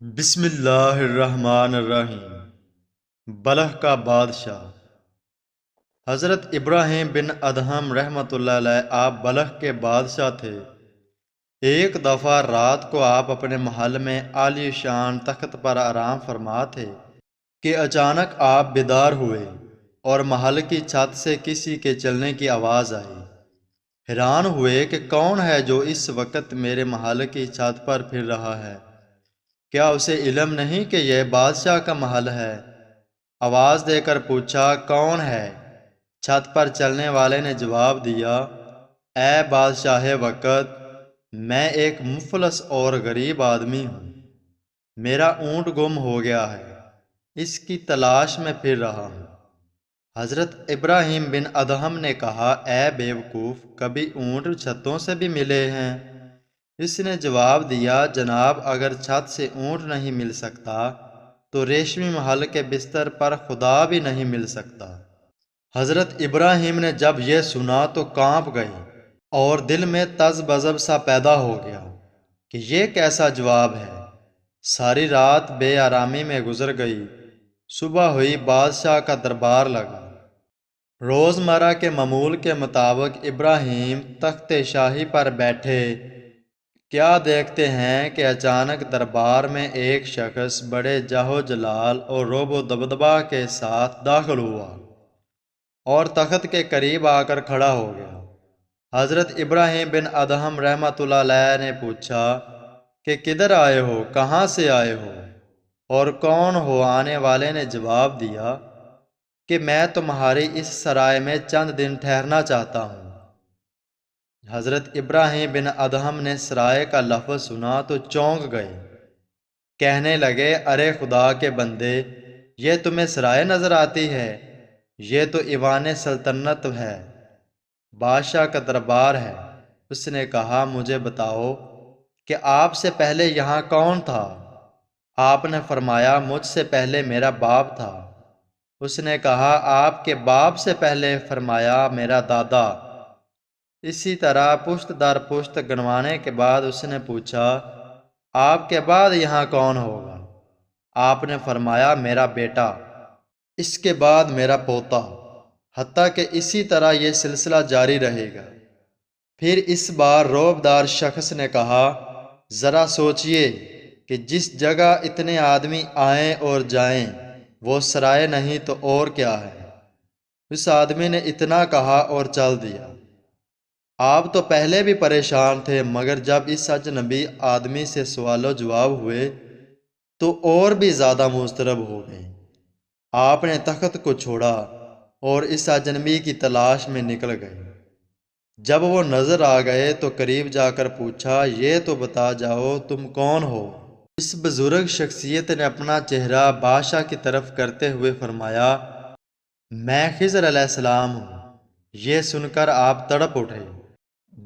بسم اللہ الرحمن الرحیم۔ بلخ کا بادشاہ حضرت ابراہیم بن ادہم رحمۃ اللہ علیہ آپ بلخ کے بادشاہ تھے۔ ایک دفعہ رات کو آپ اپنے محل میں عالی شان تخت پر آرام فرما تھے کہ اچانک آپ بیدار ہوئے اور محل کی چھت سے کسی کے چلنے کی آواز آئی۔ حیران ہوئے کہ کون ہے جو اس وقت میرے محل کی چھت پر پھر رہا ہے؟ کیا اسے علم نہیں کہ یہ بادشاہ کا محل ہے؟ آواز دے کر پوچھا، کون ہے؟ چھت پر چلنے والے نے جواب دیا، اے بادشاہ وقت، میں ایک مفلس اور غریب آدمی ہوں۔ میرا اونٹ گم ہو گیا ہے، اس کی تلاش میں پھر رہا ہوں۔ حضرت ابراہیم بن ادہم نے کہا، اے بیوقوف، کبھی اونٹ چھتوں سے بھی ملے ہیں؟ اس نے جواب دیا، جناب، اگر چھت سے اونٹ نہیں مل سکتا تو ریشمی محل کے بستر پر خدا بھی نہیں مل سکتا۔ حضرت ابراہیم نے جب یہ سنا تو کانپ گئے اور دل میں تذ بذب سا پیدا ہو گیا کہ یہ کیسا جواب ہے۔ ساری رات بے آرامی میں گزر گئی۔ صبح ہوئی، بادشاہ کا دربار لگا۔ روزمرہ کے معمول کے مطابق ابراہیم تخت شاہی پر بیٹھے، کیا دیکھتے ہیں کہ اچانک دربار میں ایک شخص بڑے جاہ و جلال اور رعب و دبدبہ کے ساتھ داخل ہوا اور تخت کے قریب آ کر کھڑا ہو گیا۔ حضرت ابراہیم بن ادہم رحمۃ اللہ علیہ نے پوچھا کہ کدھر آئے ہو، کہاں سے آئے ہو اور کون ہو؟ آنے والے نے جواب دیا کہ میں تمہاری اس سرائے میں چند دن ٹھہرنا چاہتا ہوں۔ حضرت ابراہیم بن ادہم نے سرائے کا لفظ سنا تو چونک گئے۔ کہنے لگے، ارے خدا کے بندے، یہ تمہیں سرائے نظر آتی ہے؟ یہ تو ایوان سلطنت ہے، بادشاہ کا دربار ہے۔ اس نے کہا، مجھے بتاؤ کہ آپ سے پہلے یہاں کون تھا؟ آپ نے فرمایا، مجھ سے پہلے میرا باپ تھا۔ اس نے کہا، آپ کے باپ سے پہلے؟ فرمایا، میرا دادا۔ اسی طرح پشت در پشت گنوانے کے بعد اس نے پوچھا، آپ کے بعد یہاں کون ہوگا؟ آپ نے فرمایا، میرا بیٹا، اس کے بعد میرا پوتا، حتیٰ کہ اسی طرح یہ سلسلہ جاری رہے گا۔ پھر اس بار روبدار شخص نے کہا، ذرا سوچئے کہ جس جگہ اتنے آدمی آئیں اور جائیں وہ سرائے نہیں تو اور کیا ہے؟ اس آدمی نے اتنا کہا اور چل دیا۔ آپ تو پہلے بھی پریشان تھے، مگر جب اس اجنبی آدمی سے سوال و جواب ہوئے تو اور بھی زیادہ مضطرب ہو گئے۔ آپ نے تخت کو چھوڑا اور اس اجنبی کی تلاش میں نکل گئے۔ جب وہ نظر آ گئے تو قریب جا کر پوچھا، یہ تو بتا جاؤ تم کون ہو؟ اس بزرگ شخصیت نے اپنا چہرہ بادشاہ کی طرف کرتے ہوئے فرمایا، میں خضر علیہ السلام ہوں۔ یہ سن کر آپ تڑپ اٹھے،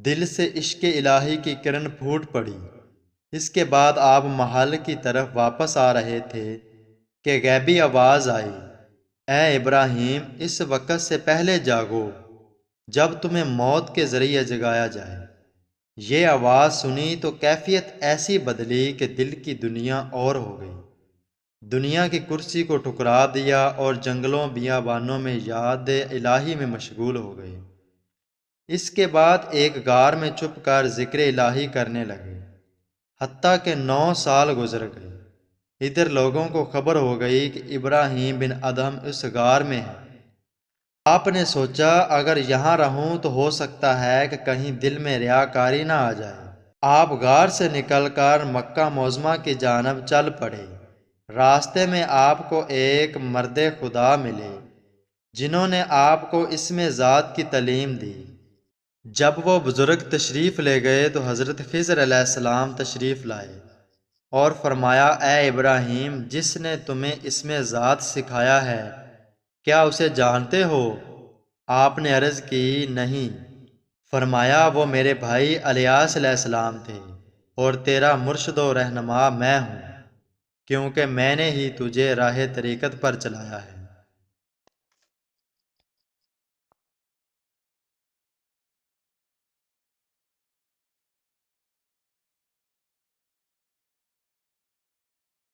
دل سے عشق الہی کی کرن پھوٹ پڑی۔ اس کے بعد آپ محل کی طرف واپس آ رہے تھے کہ غیبی آواز آئی، اے ابراہیم، اس وقت سے پہلے جاگو جب تمہیں موت کے ذریعے جگایا جائے۔ یہ آواز سنی تو کیفیت ایسی بدلی کہ دل کی دنیا اور ہو گئی۔ دنیا کی کرسی کو ٹھکرا دیا اور جنگلوں بیابانوں میں یاد الہی میں مشغول ہو گئے۔ اس کے بعد ایک غار میں چھپ کر ذکر الہی کرنے لگے، حتیٰ کہ 9 سال گزر گئے۔ ادھر لوگوں کو خبر ہو گئی کہ ابراہیم بن ادہم اس غار میں ہے۔ آپ نے سوچا، اگر یہاں رہوں تو ہو سکتا ہے کہ کہیں دل میں ریاکاری نہ آ جائے۔ آپ غار سے نکل کر مکہ معظمہ کی جانب چل پڑے۔ راستے میں آپ کو ایک مرد خدا ملے جنہوں نے آپ کو اسم ذات کی تعلیم دی۔ جب وہ بزرگ تشریف لے گئے تو حضرت خضر علیہ السلام تشریف لائے اور فرمایا، اے ابراہیم، جس نے تمہیں اسم ذات سکھایا ہے کیا اسے جانتے ہو؟ آپ نے عرض کی، نہیں۔ فرمایا، وہ میرے بھائی الیاس علیہ السلام تھے اور تیرا مرشد و رہنما میں ہوں، کیونکہ میں نے ہی تجھے راہ طریقت پر چلایا ہے۔